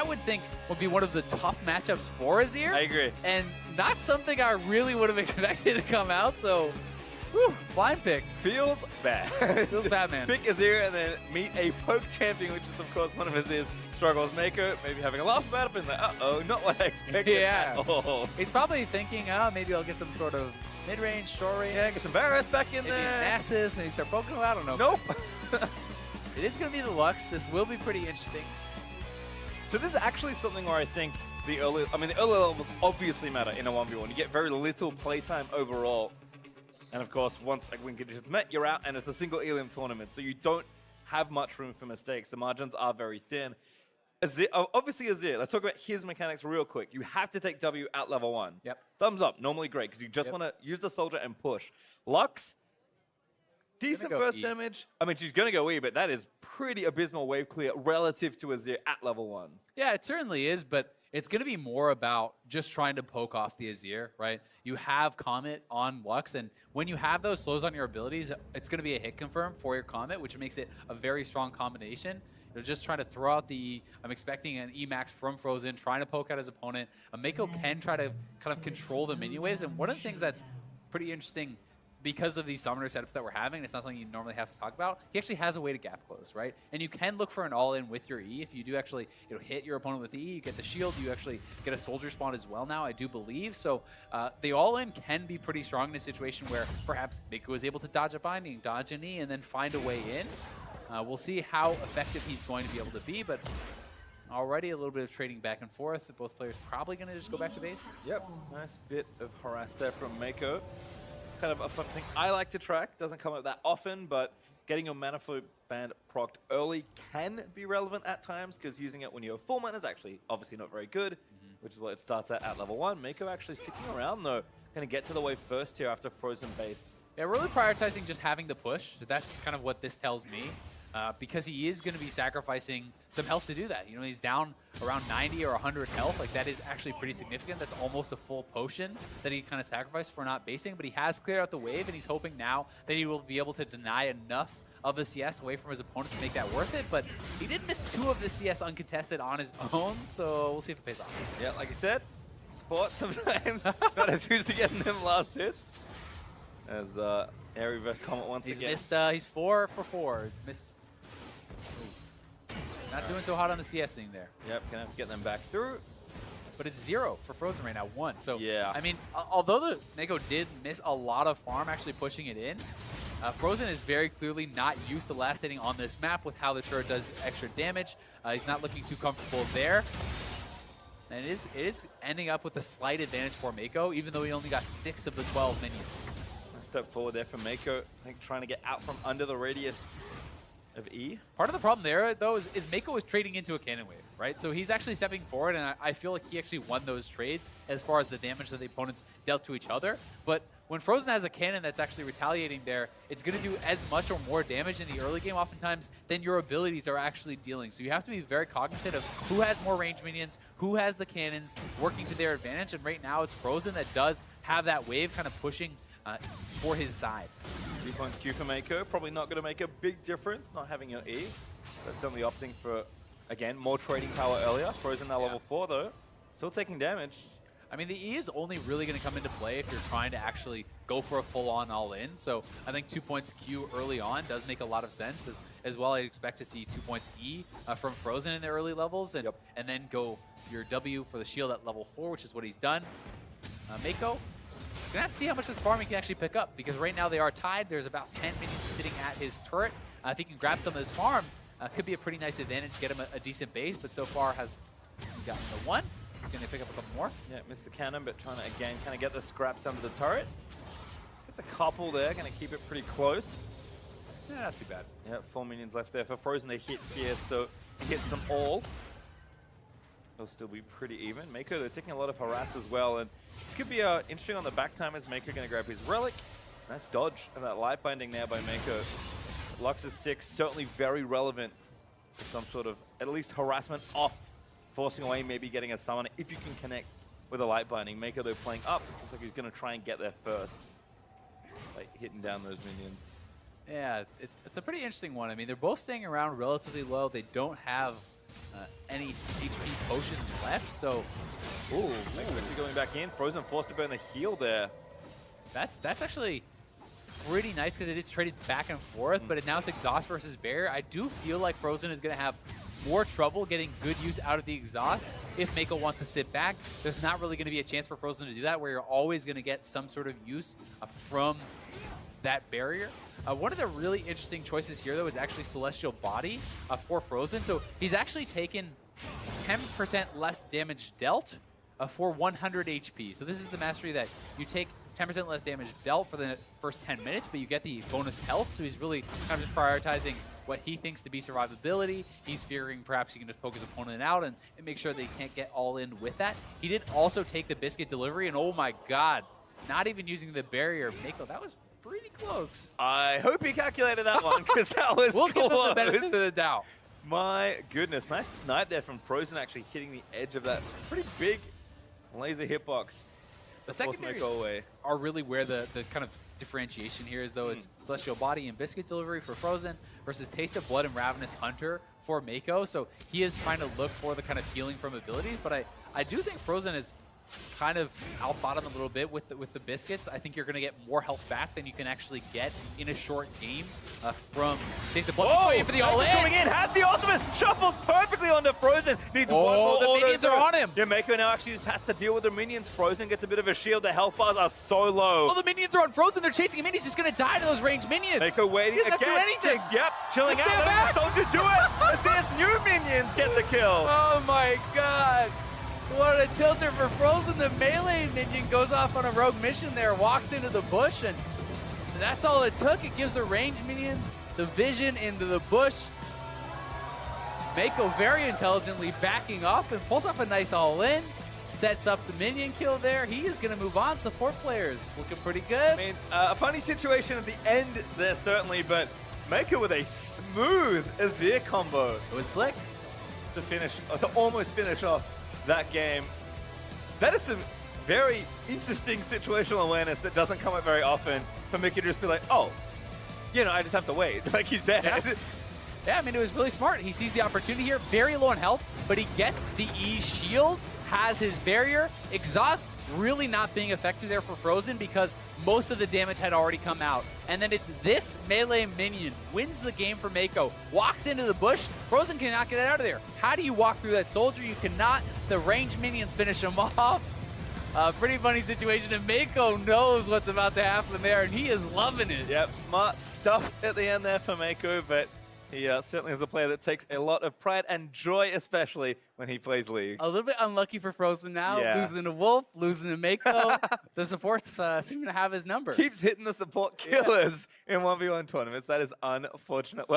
would think would be one of the tough matchups for Azir. I agree. And not something I really would have expected to come out, so whew, blind pick. Feels bad. Feels bad, man. Pick Azir and then meet a poke champion, which is, of course, one of Azir's struggles. MEIKO maybe having a laugh about it, but like, uh-oh, not what I expected at all. He's probably thinking, oh, maybe I'll get some sort of mid-range, short range. Yeah, get some Varus back in maybe there. Nasus, maybe start poking him. I don't know. Nope. It is going to be the Lux. This will be pretty interesting. So this is actually something where I think the early levels obviously matter in a 1v1. You get very little playtime overall. And of course, once win conditions met, you're out, and it's a single Elium tournament, so you don't have much room for mistakes. The margins are very thin. Azir, obviously Azir, let's talk about his mechanics real quick. You have to take W at level 1. Yep. Thumbs up, normally great, because you just want to use the soldier and push. Lux, decent burst damage. I mean, she's going to go E, but that is pretty abysmal wave clear relative to Azir at level 1. Yeah, it certainly is, but it's going to be more about just trying to poke off the Azir, right? You have Comet on Lux, and when you have those slows on your abilities, it's going to be a hit confirm for your Comet, which makes it a very strong combination. You're just trying to throw out the E. I'm expecting an E max from Frozen, trying to poke out his opponent. MEIKO can try to kind of control the minion waves, and one of the things that's pretty interesting because of these summoner setups that we're having, it's not something you normally have to talk about, he actually has a way to gap close, right? And you can look for an all-in with your E. If you do actually hit your opponent with the E, you get the shield, you actually get a soldier spawn as well now, I do believe. So the all-in can be pretty strong in a situation where perhaps MEIKO is able to dodge a binding, dodge an E, and then find a way in. We'll see how effective he's going to be able to be, but already a little bit of trading back and forth. Both players probably going to just go back to base. Yep, nice bit of harass there from MEIKO. Kind of a fun thing I like to track. Doesn't come up that often, but getting your mana flow band procced early can be relevant at times, because using it when you have full mana is actually obviously not very good, which is what it starts at level 1. MEIKO actually sticking around though. Going to get to the wave first here after Frozen based. Yeah, really prioritizing just having the push. That's kind of what this tells me. Because he is going to be sacrificing some health to do that. You know, he's down around 90 or 100 health. Like, that is actually pretty significant. That's almost a full potion that he kind of sacrificed for not basing. But he has cleared out the wave, and he's hoping now that he will be able to deny enough of the CS away from his opponent to make that worth it. But he did miss 2 of the CS uncontested on his own, so we'll see if it pays off. Yeah, like you said, sport sometimes not as used to getting them last hits. As air reverse comment once again. He's 4 for 4. Missed. Not doing so hot on the CSing there. Yep, gonna have to get them back through. But it's 0 for Frozen right now, 1. So, yeah. I mean, although the MEIKO did miss a lot of farm actually pushing it in, Frozen is very clearly not used to last hitting on this map with how the turret does extra damage. He's not looking too comfortable there. And it is ending up with a slight advantage for MEIKO, even though he only got 6 of the 12 minions. A step forward there for MEIKO. I think trying to get out from under the radius of E. Part of the problem there, though, is MEIKO is trading into a cannon wave, right? So he's actually stepping forward, and I feel like he actually won those trades as far as the damage that the opponents dealt to each other. But when Frozen has a cannon that's actually retaliating there, it's going to do as much or more damage in the early game oftentimes than your abilities are actually dealing. So you have to be very cognizant of who has more range minions, who has the cannons working to their advantage. And right now it's Frozen that does have that wave kind of pushing for his side. 2 points Q for MEIKO. Probably not going to make a big difference not having your E. But certainly opting for, again, more trading power earlier. Frozen now level 4 though. Still taking damage. I mean, the E is only really going to come into play if you're trying to actually go for a full-on all-in. So I think 2 points Q early on does make a lot of sense. As well, I expect to see 2 points E from Frozen in the early levels, and then go your W for the shield at level 4, which is what he's done. MEIKO, gonna have to see how much of this farm he can actually pick up, because right now they are tied. There's about 10 minions sitting at his turret. If he can grab some of this farm, could be a pretty nice advantage, get him a decent base, but so far has gotten the 1. He's going to pick up a couple more. Yeah, missed the cannon, but trying to, again, kind of get the scraps under the turret. It's a couple there, going to keep it pretty close. Yeah, not too bad. Yeah, 4 minions left there for Frozen to hit here, so he hits them all. They'll still be pretty even. MEIKO, they're taking a lot of harass as well, and this could be interesting on the back time as MEIKO going to grab his relic. Nice dodge of that light binding there by MEIKO. Lux is 6, certainly very relevant for some sort of, at least, harassment off. Forcing away, maybe getting a summon if you can connect with a light binding. MEIKO, though, playing up. Looks like he's going to try and get there first. Like, hitting down those minions. Yeah, it's a pretty interesting one. I mean, they're both staying around relatively low. They don't have any HP potions left. So, Ooh, Meiko going back in. Frozen forced to burn the heal there. that's actually pretty nice because it is traded back and forth, but now it's exhaust versus barrier. I do feel like Frozen is going to have more trouble getting good use out of the exhaust if MEIKO wants to sit back. There's not really going to be a chance for Frozen to do that, where you're always going to get some sort of use from that barrier. One of the really interesting choices here, though, is actually Celestial Body for Frozen. So he's actually taken 10% less damage dealt for 100 HP. So this is the mastery that you take 10% less damage dealt for the first 10 minutes, but you get the bonus health. So he's really kind of just prioritizing what he thinks to be survivability. He's figuring perhaps he can just poke his opponent out and make sure that he can't get all in with that. He did also take the biscuit delivery, and oh my god, not even using the barrier. MEIKO, that was pretty close. I hope he calculated that one, because that was We'll close. give him the benefit of the doubt. My goodness, nice snipe there from Frozen, actually hitting the edge of that pretty big laser hitbox. The secondaries are really where the kind of differentiation here is, though. It's Celestial Body and Biscuit Delivery for Frozen versus Taste of Blood and Ravenous Hunter for MEIKO. So he is trying to look for the kind of healing from abilities, but I do think Frozen is kind of outbottomed a little bit with the biscuits. I think you're going to get more health back than you can actually get in a short game from Taste of Blood. Oh, for the all-in. Coming in, has the ultimate, shuffles perfectly onto Frozen. Needs one more the auto minions are on him. Yeah, MEIKO now actually just has to deal with the minions. Frozen gets a bit of a shield. The health bars are so low. Oh, the minions are on Frozen. They're chasing him in. He's just going to die to those ranged minions. MEIKO waiting He doesn't again. have to do anything. Just, yep, chilling Just out. stand back. The soldiers do it. As these new minions get the kill. Oh my god. What a tilter for Frozen. The melee minion goes off on a rogue mission there, walks into the bush, and that's all it took. It gives the ranged minions the vision into the bush. MEIKO very intelligently backing up and pulls off a nice all-in. Sets up the minion kill there. He is going to move on. Support players looking pretty good. I mean, a funny situation at the end there, certainly, but MEIKO with a smooth Azir combo It was slick. to finish, or to almost finish off that game. That is some very interesting situational awareness that doesn't come up very often for Mickey to just be like, oh, you know, I just have to wait. Like, he's dead. Yeah, I mean, it was really smart. He sees the opportunity here, very low on health, but he gets the E shield, has his barrier. Exhaust really not being effective there for Frozen because most of the damage had already come out. And then it's this melee minion wins the game for MEIKO, walks into the bush. Frozen cannot get it out of there. How do you walk through that soldier? You cannot. The ranged minions finish him off. Pretty funny situation, and MEIKO knows what's about to happen there, and he is loving it. Yep, smart stuff at the end there for MEIKO, but he certainly is a player that takes a lot of pride and joy, especially when he plays League. A little bit unlucky for Frozen now, Yeah. losing to Wolf, losing to MEIKO. The supports seem to have his number. Keeps hitting the support killers in 1v1 tournaments. That is unfortunate.